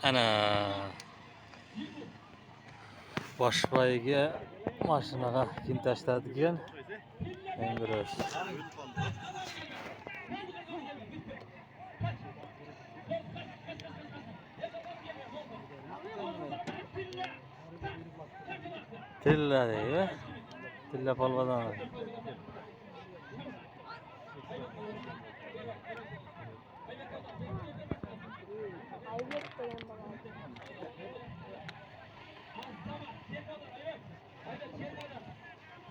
Ana boshboyga mashinaga kim tashladigan engrosh. Tilla deydi. Tilla polvondan.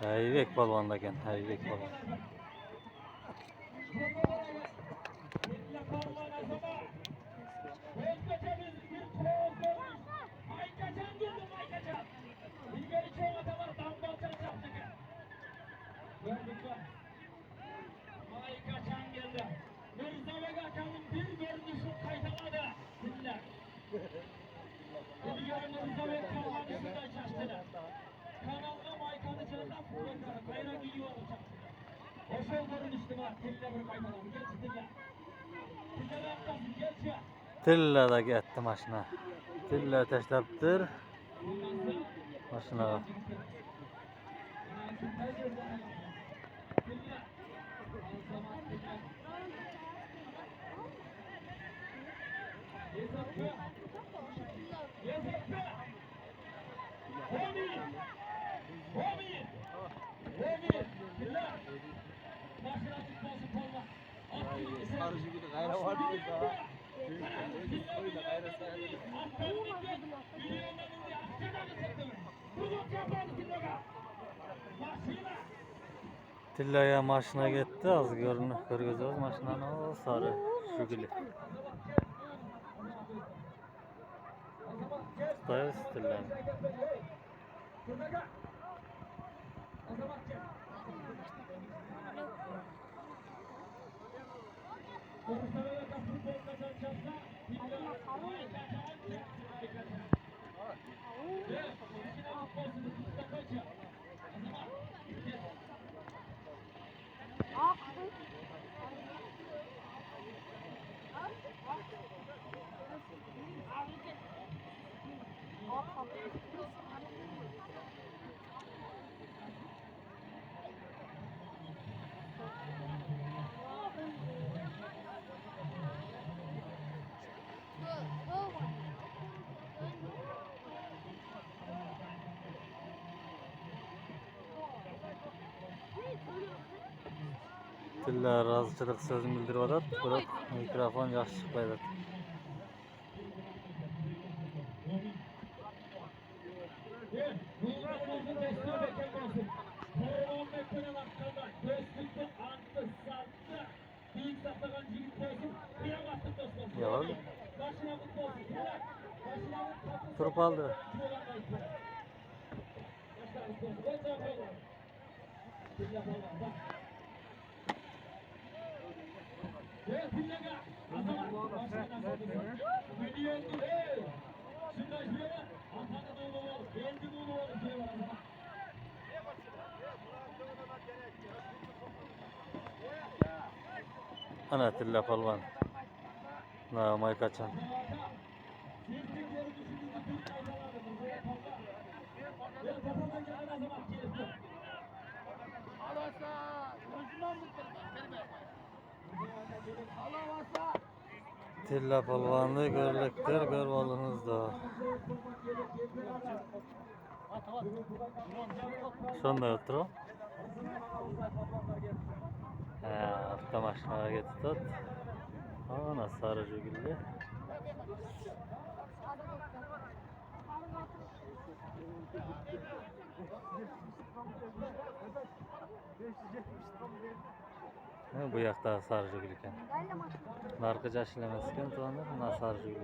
Aybek polvonda ekan, Aybek polvon. Tilla da gitti maşına. Tilla tashlabdir maşinaga. Tillaya maşına gitti, az görgözüyoruz maşinanın o sarı şugili. Tutayız Tillaya. Tilla razıçılık sözünü bildirip adat, biroq mikrofon yaxshi chiqmaydi. Yo'q. Turib oldi. Ana Tilla polvon. Namay kaçan. Tilla polvonni görlektir, görüp oldunuz da. Şonday o'tirib. Avtomashinaga ketdi. Ana sarı jugilli. Bu yoqda sarı jugil ekan. Narxi jashlamas ekan, to'g'ri, mana sarı jugil.